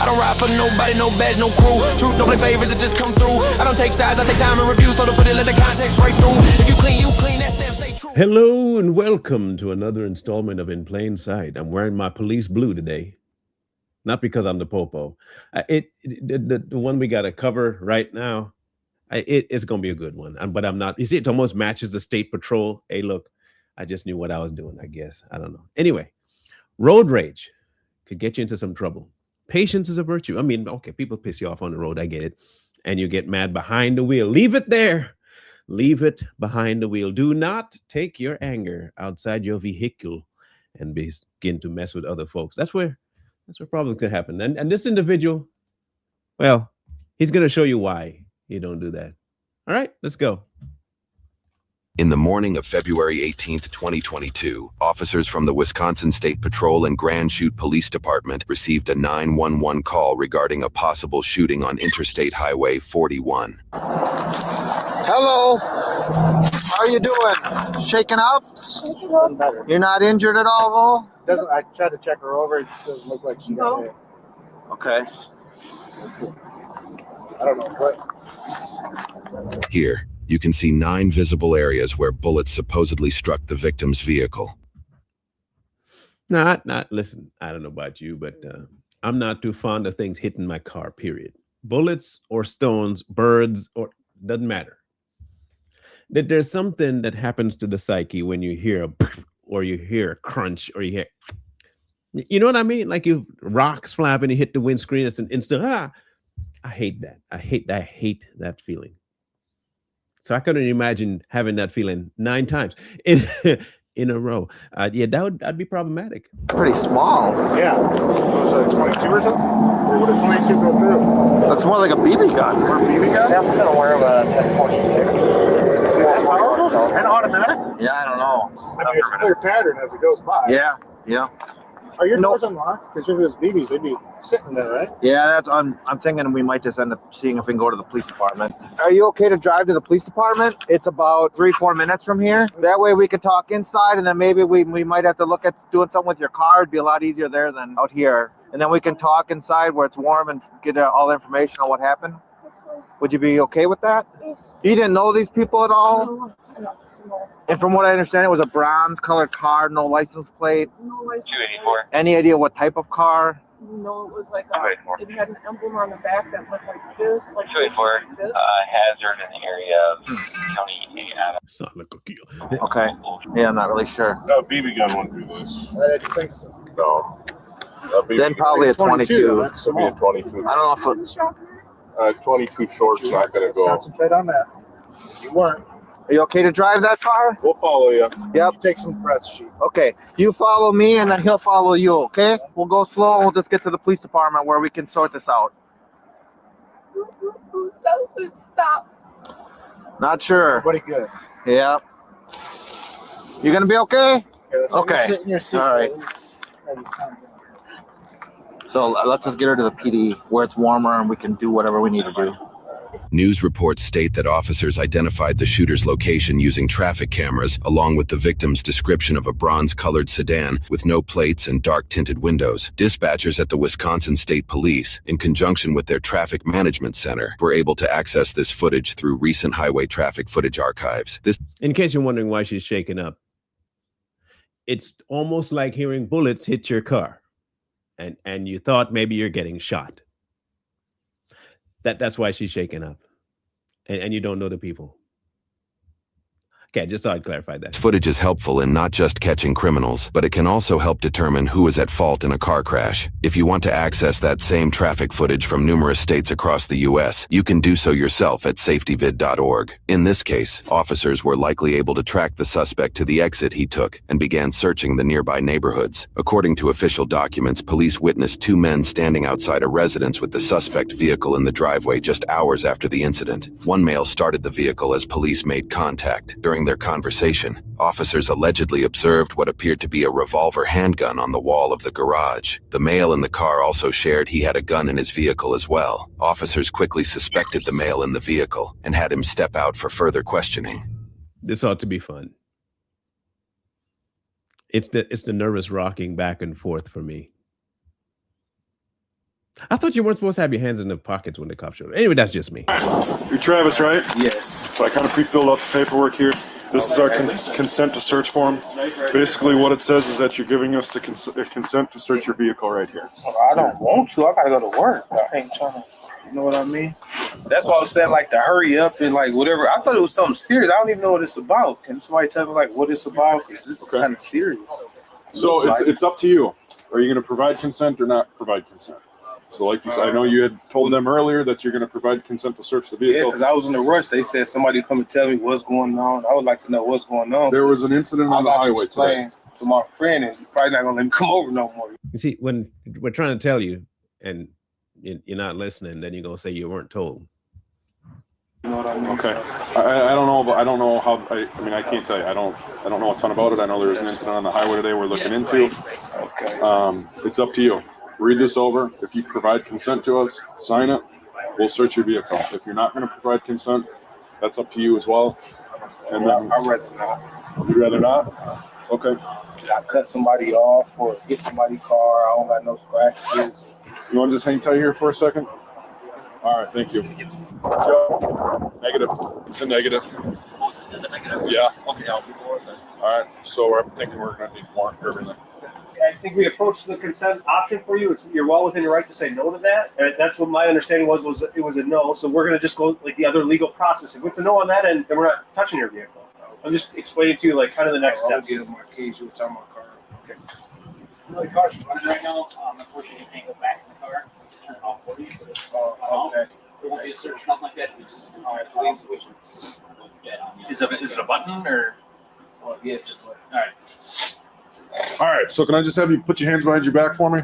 I don't ride for nobody, no badge, no crew. Truth, don't play favors, it just come through. I don't take sides, I take time and review. So to put it, let the context break through. If you clean, that stamp stay true. Hello and welcome to another installment of In Plain Sight. I'm wearing my police blue today. Not because I'm the popo. The one we got to cover right now, it's going to be a good one. But I'm not. You see, it almost matches the state patrol. Hey, look, I just knew what I was doing, I guess. I don't know. Anyway, road rage could get you into some trouble. Patience is a virtue. I mean, okay, people piss you off on the road. I get it. And you get mad behind the wheel. Leave it there. Leave it behind the wheel. Do not take your anger outside your vehicle and begin to mess with other folks. That's where problems can happen. And this individual, well, he's going to show you why you don't do that. All right, let's go. In the morning of February 18th, 2022, officers from the Wisconsin State Patrol and Grand Chute Police Department received a 911 call regarding a possible shooting on Interstate Highway 41. Hello. How are you doing? Shaken up? Shaken up. Better. You're not injured at all, Doesn't. I tried to check her over. It doesn't look like she got hit. Okay. I don't know what. Here, you can see 9 visible areas where bullets supposedly struck the victim's vehicle. Not. Listen, I don't know about you, but I'm not too fond of things hitting my car, period. Bullets or stones, birds, or doesn't matter. That there's something that happens to the psyche when you hear a or you hear a crunch or you hear, you know what I mean? Like you rocks flapping, you hit the windscreen, it's an instant, I hate that. I hate that feeling. So I couldn't imagine having that feeling 9 times in a row. Yeah, that'd be problematic. Pretty small. Yeah. Was it 22 or something? Or would a 22 go through? Looks more like a BB gun. Or a BB gun? Yeah, I'm aware of a 1046. Is that powerful? And automatic? Yeah, I don't know. I mean, it's a clear pattern as it goes by. Yeah. Are your doors unlocked? Because if it was BBs, they'd be sitting there, right? Yeah, I'm thinking we might just end up seeing if we can go to the police department. Are you okay to drive to the police department? It's about 3-4 minutes from here. That way we can talk inside, and then maybe we might have to look at doing something with your car. It'd be a lot easier there than out here. And then we can talk inside where it's warm and get all the information on what happened. That's fine. Would you be okay with that? Yes. You didn't know these people at all? No. And from what I understand, it was a bronze-colored car, no license plate. No license. 284. Any idea what type of car? No, it was like it had an emblem on the back that looked like this. Like 284. Like this. Hazard in the area of County Adams. Sound like a kill. Okay. Yeah, I'm not really sure. No, BB gun wouldn't do this. I didn't think so. No. Then probably a 22. That's It'll be a small. 22. I don't know if 22 short's not going to Let's go. concentrate on that. You weren't. Are you okay to drive that far? We'll follow you. Yep. Take some breaths, Chief. Okay. You follow me and then he'll follow you, okay? We'll go slow and we'll just get to the police department where we can sort this out. Doesn't stop. Not sure. Everybody good. Yeah. You gonna be okay? Yeah, that's why Okay. you sit in your seat. All right. at least. And calm down. So let's just get her to the PD where it's warmer and we can do whatever we need to do. News reports state that officers identified the shooter's location using traffic cameras, along with the victim's description of a bronze-colored sedan with no plates and dark-tinted windows. Dispatchers at the Wisconsin State Police, in conjunction with their traffic management center, were able to access this footage through recent highway traffic footage archives. In case you're wondering why she's shaken up, it's almost like hearing bullets hit your car and you thought maybe you're getting shot. That's why she's shaking up. And you don't know the people. Okay, I just thought I'd clarify that. Footage is helpful in not just catching criminals, but it can also help determine who is at fault in a car crash. If you want to access that same traffic footage from numerous states across the U.S., you can do so yourself at safetyvid.org. In this case, officers were likely able to track the suspect to the exit he took and began searching the nearby neighborhoods. According to official documents, police witnessed 2 men standing outside a residence with the suspect vehicle in the driveway just hours after the incident. One male started the vehicle as police made contact. During their conversation, officers allegedly observed what appeared to be a revolver handgun on the wall of the garage. The male in the car also shared he had a gun in his vehicle as well. Officers quickly suspected the male in the vehicle and had him step out for further questioning. This ought to be fun. It's the nervous rocking back and forth for me. I thought you weren't supposed to have your hands in the pockets when the cops showed up. Anyway, that's just me. You're Travis, right? Yes. So I kind of pre-filled out the paperwork here. This is our consent to search form. Basically, what it says is that you're giving us the consent to search your vehicle right here. I don't want to. I gotta go to work. I ain't trying to. You know what I mean? That's why I was saying like to hurry up and like whatever. I thought it was something serious. I don't even know what it's about. Can somebody tell me like what it's about? Because this is kind of serious. So it's up to you. Are you going to provide consent or not provide consent? So like you said, I know you had told them earlier that you're going to provide consent to search the Yeah, vehicle. because I was in a rush. They said somebody come and tell me what's going on. I would like to know what's going on. There was an incident on the highway today. To my friend, and he's probably not gonna let me come over no more. You see, when we're trying to tell you and you're not listening, then you're gonna say you weren't told. You know what I mean? Okay. I don't know. I don't know how. I mean, I can't tell you. I don't know a ton about it. I know there was an incident on the highway today we're looking into. Okay. It's up to you. Read this over. If you provide consent to us, sign it. We'll search your vehicle. If you're not going to provide consent, that's up to you as well. And then I'd rather not. You'd rather not? Okay. I cut somebody off or hit somebody's car. I don't got no scratches. You want to just hang tight here for a second? All right, thank you. Joe, negative. It's a negative. Is it negative? Yeah. Okay, I'll be more than. All right, so I'm thinking we're going to need more for everything. I think we approached the consent option for you. You're well within your right to say no to that. And that's what my understanding was it was a no. So we're going to just go like the other legal process. If it's a no on that end, then we're not touching your vehicle. I'm just explaining to you like kind of the next steps. I'll get my keys. You'll tell my car. Okay. The car's running right now. Unfortunately, you can't go back in the car. Turn it off for you. So Okay. there won't be a search, nothing like that. We just leave which is it a button or? Well, yeah, it's just All right. All right, so can I just have you put your hands behind your back for me?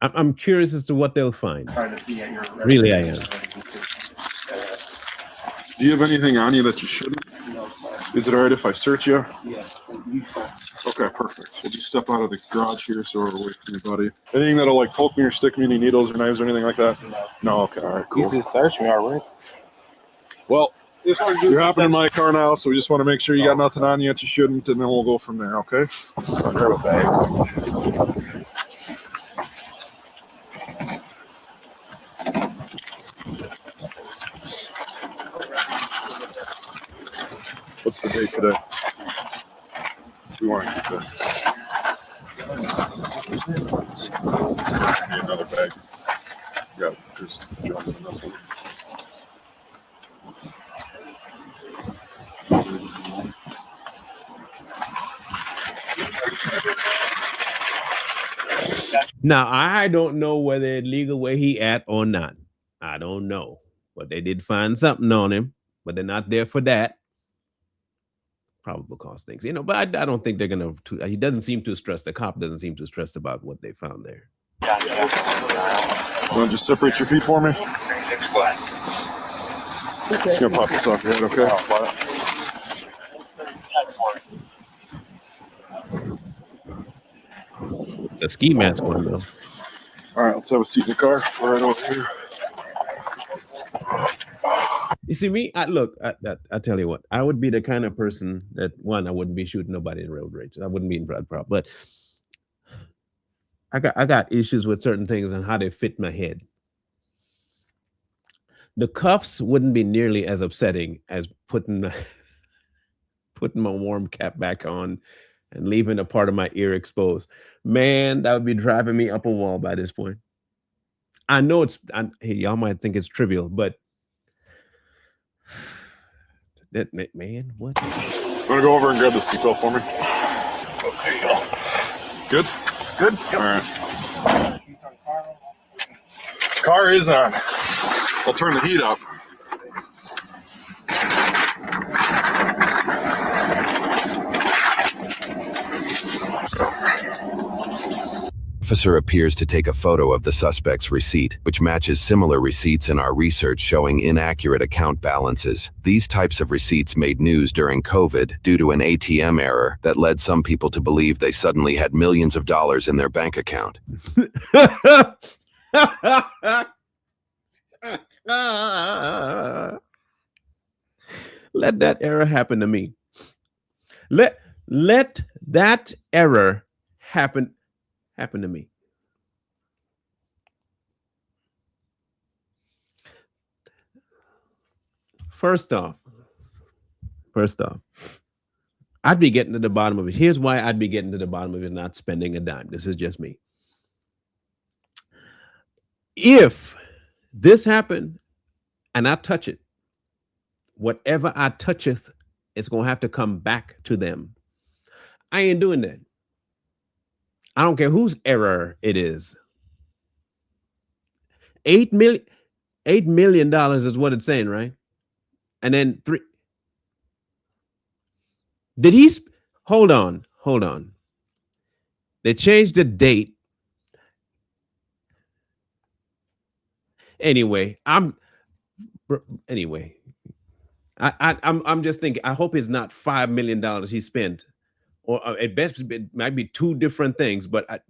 I'm curious as to what they'll find. Trying to be at your Really, I am. Do you have anything on you that you shouldn't? Is it all right if I search you? Yes. Okay, perfect. Would you step out of the garage here so we're away from your buddy? Anything that'll like poke me or stick me, any needles or knives or anything like that? No, okay, all right, You cool. just searched me already. Well, you're hopping in my car now, so we just want to make sure you got nothing on you that you shouldn't, and then we'll go from there, okay? Grab a bag. What's the date today? We want to keep this. Give me another bag. Yeah, there's drugs in this one. Now, I don't know whether it's legal where he at or not. I don't know. But they did find something on him, but they're not there for that. Probable cause things, but I don't think they're going to, he doesn't seem too stressed. The cop doesn't seem too stressed about what they found there. You want to just separate your feet for me? Just going to pop this off your head, okay? It's a ski mask one, though. All right, let's have a seat in the car. We're right over here. You see me? I tell you what, I would be the kind of person that, one, I wouldn't be shooting nobody in road rage. I wouldn't be in broad problem. But I got issues with certain things and how they fit my head. The cuffs wouldn't be nearly as upsetting as putting my warm cap back on and leaving a part of my ear exposed. Man, that would be driving me up a wall by this point. I know hey, y'all might think it's trivial, but that man, what? You want to go over and grab the seatbelt for me? Okay. Good? Good? All right. Car is on. I'll turn the heat up. Officer appears to take a photo of the suspect's receipt, which matches similar receipts in our research showing inaccurate account balances. These types of receipts made news during COVID due to an ATM error that led some people to believe they suddenly had millions of dollars in their bank account. Let that error happen to me. Let that error happen happened to me. First off, I'd be getting to the bottom of it. Here's why I'd be getting to the bottom of it, not spending a dime. This is just me. If this happened and I touch it, whatever I toucheth is going to have to come back to them. I ain't doing that. I don't care whose error it is. $8 million is what it's saying, right? And then did he? Hold on. They changed the date. Anyway, I'm just thinking. I hope it's not $5 million he spent, or at best it might be two different things. But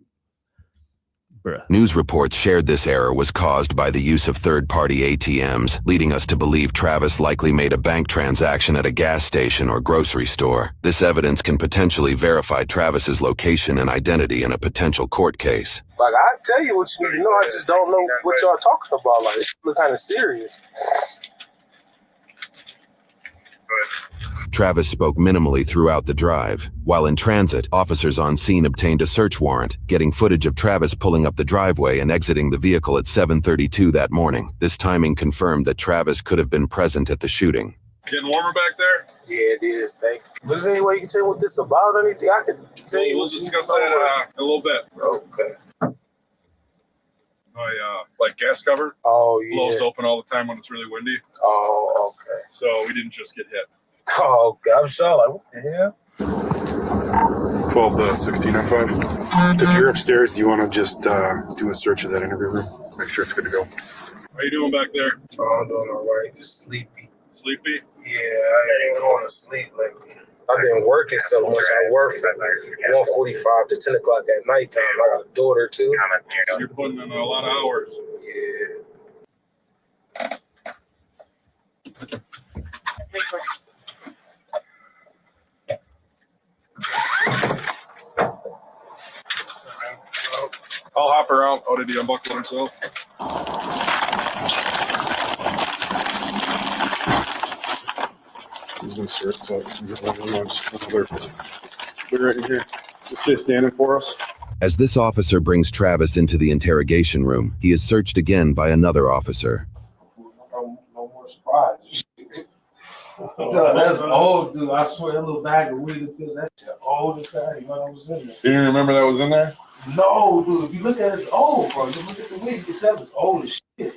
News reports shared this error was caused by the use of third-party ATMs, leading us to believe Travis likely made a bank transaction at a gas station or grocery store. This evidence can potentially verify Travis's location and identity in a potential court case. Like, I tell you what you need to know, I just don't know what y'all talking about. Like, this look kind of serious. Travis spoke minimally throughout the drive. While in transit, officers on scene obtained a search warrant, getting footage of Travis pulling up the driveway and exiting the vehicle at 7:32 that morning. This timing confirmed that Travis could have been present at the shooting. Getting warmer back there? Yeah, it is. Thank you. But is there any way you can tell me what this about or anything? I can tell you. We'll discuss that in a little bit. Okay. My like gas cover blows open all the time when it's really windy. Oh, okay. So we didn't just get hit. Oh, okay. I'm sure. Like, what the hell? 12 to 1605. If you're upstairs, you want to just do a search of that interview room. Make sure it's good to go. How you doing back there? Oh, I'm doing all right. Just sleepy. Sleepy? Yeah, I ain't going to sleep lately. I've been working so much. I work from 1:45 to 10 o'clock at nighttime. I got a daughter too. So you're putting in a lot of hours. Yeah. I'll hop around. Oh, did he unbuckle himself? He's been searched, so they're right in here. Just stay standing for us. As this officer brings Travis into the interrogation room, he is searched again by another officer. No more surprises. That's old, dude. I swear, that little bag of weed, that's the oldest thing when I was in there. You didn't remember that was in there? No, dude. If you look at it, it's old, bro. You look at the weed, you can tell it's old as shit.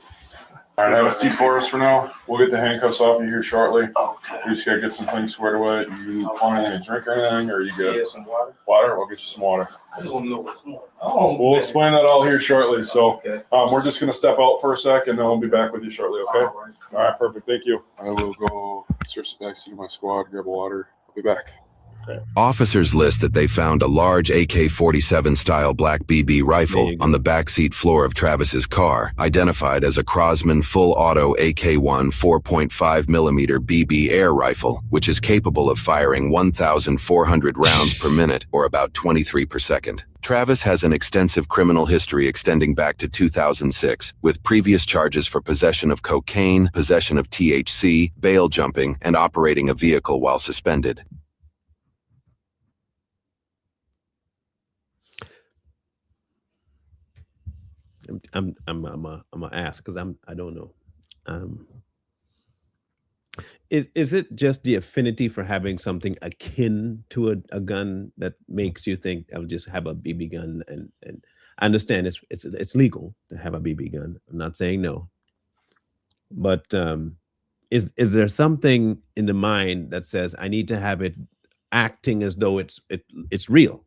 All right, have a seat for us for now. We'll get the handcuffs off you here shortly. Okay. We just gotta get some things squared away. You want anything to drink or anything, or you good? Yeah, some water. Water? We'll get you some water. I just want to know what's more. Oh, We'll explain that all here shortly. So Okay. we're just gonna step out for a sec, and then we'll be back with you shortly. Okay? All All right, perfect. Thank you. I will go search the backseat of my squad, grab a water. I'll be back. Okay. Officers list that they found a large AK-47 style black BB rifle on the backseat floor of Travis's car, identified as a Crosman full auto AK-1 4.5 millimeter BB air rifle, which is capable of firing 1,400 rounds per minute, or about 23 per second. Travis has an extensive criminal history extending back to 2006, with previous charges for possession of cocaine, possession of THC, bail jumping, and operating a vehicle while suspended. I'm gonna ask because I don't know. Is it just the affinity for having something akin to a gun that makes you think I'll just have a BB gun? And I understand it's legal to have a BB gun. I'm not saying no, but is there something in the mind that says I need to have it acting as though it's real?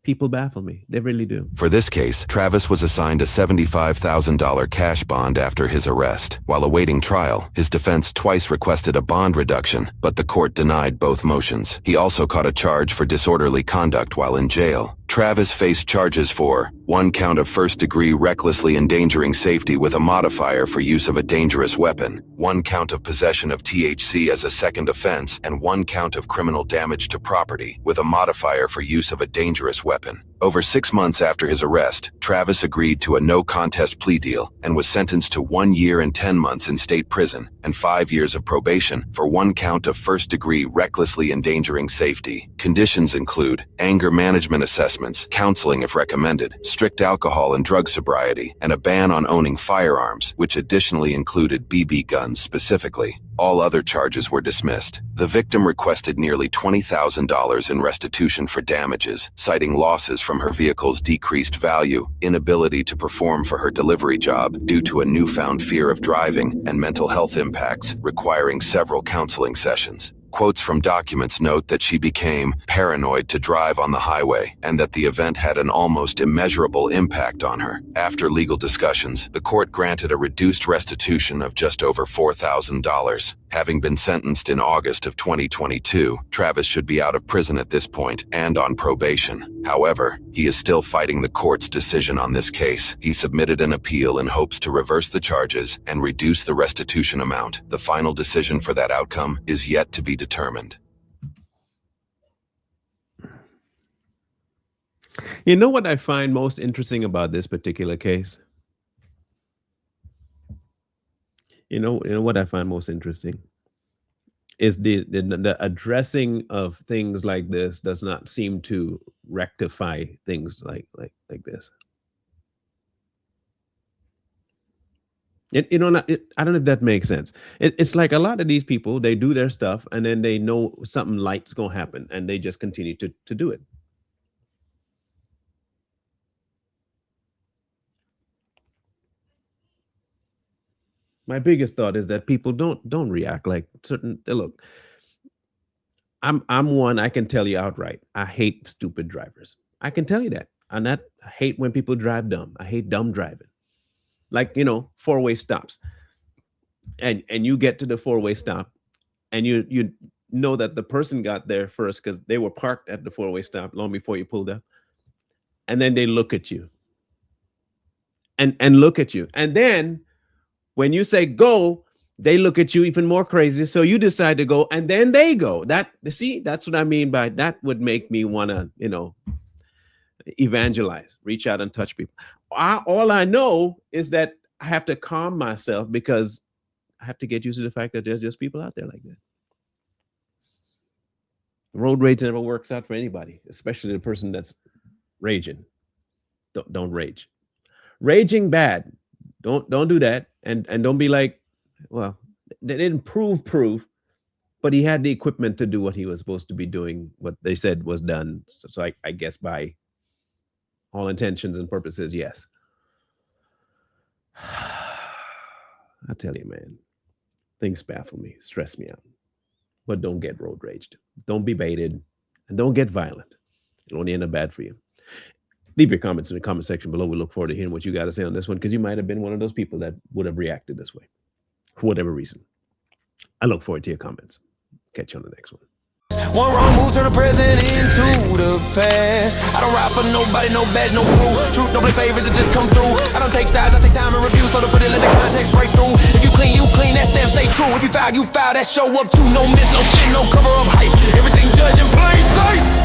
People baffle me. They really do. For this case, Travis was assigned a $75,000 cash bond after his arrest. While awaiting trial, his defense twice requested a bond reduction, but the court denied both motions. He also caught a charge for disorderly conduct while in jail. Travis faced charges for 1 count of first-degree recklessly endangering safety with a modifier for use of a dangerous weapon, 1 count of possession of THC as a second offense, and 1 count of criminal damage to property with a modifier for use of a dangerous weapon. Over 6 months after his arrest, Travis agreed to a no-contest plea deal and was sentenced to 1 year and 10 months in state prison and 5 years of probation for 1 count of first-degree recklessly endangering safety. Conditions include anger management assessments, counseling if recommended, strict alcohol and drug sobriety, and a ban on owning firearms, which additionally included BB guns specifically. All other charges were dismissed. The victim requested nearly $20,000 in restitution for damages, citing losses from her vehicle's decreased value, inability to perform for her delivery job due to a newfound fear of driving, and mental health impacts, requiring several counseling sessions. Quotes from documents note that she became paranoid to drive on the highway and that the event had an almost immeasurable impact on her. After legal discussions, the court granted a reduced restitution of just over $4,000. Having been sentenced in August of 2022, Travis should be out of prison at this point and on probation. However, he is still fighting the court's decision on this case. He submitted an appeal in hopes to reverse the charges and reduce the restitution amount. The final decision for that outcome is yet to be determined. You know what I find most interesting about this particular case? You know what I find most interesting is the addressing of things like this does not seem to rectify things like this. I don't know if that makes sense. It's like a lot of these people, they do their stuff and then they know something light's gonna happen and they just continue to do it. My biggest thought is that people don't react like certain. Look, I'm one. I can tell you outright. I hate stupid drivers. I can tell you that. I hate when people drive dumb. I hate dumb driving. Like, four-way stops, and you get to the four-way stop, and you know that the person got there first because they were parked at the four-way stop long before you pulled up, and then they look at you, and look at you, and then when you say go, they look at you even more crazy. So you decide to go, and then they go. That's what I mean by that would make me want to, evangelize, reach out and touch people. All I know is that I have to calm myself because I have to get used to the fact that there's just people out there like that. Road rage never works out for anybody, especially the person that's raging. Don't rage. Raging bad. Don't do that. And don't be like, well, they didn't prove proof, but he had the equipment to do what he was supposed to be doing, what they said was done. So I guess by all intentions and purposes, yes. I tell you, man, things baffle me, stress me out. But don't get road raged. Don't be baited. And don't get violent. It'll only end up bad for you. Leave your comments in the comment section below. We look forward to hearing what you got to say on this one, because you might have been one of those people that would have reacted this way for whatever reason. I look forward to your comments. Catch you on the next one. One wrong move turn the present into the past. I don't ride for nobody, no badge, no crew. Truth don't play favors, it just come through. I don't take sides, I take time and review. So to put it, let the context break through. If you clean, that stamp stay true. If you foul, that show up too. No miss, no spin, no cover up hype. Everything judge in plain sight.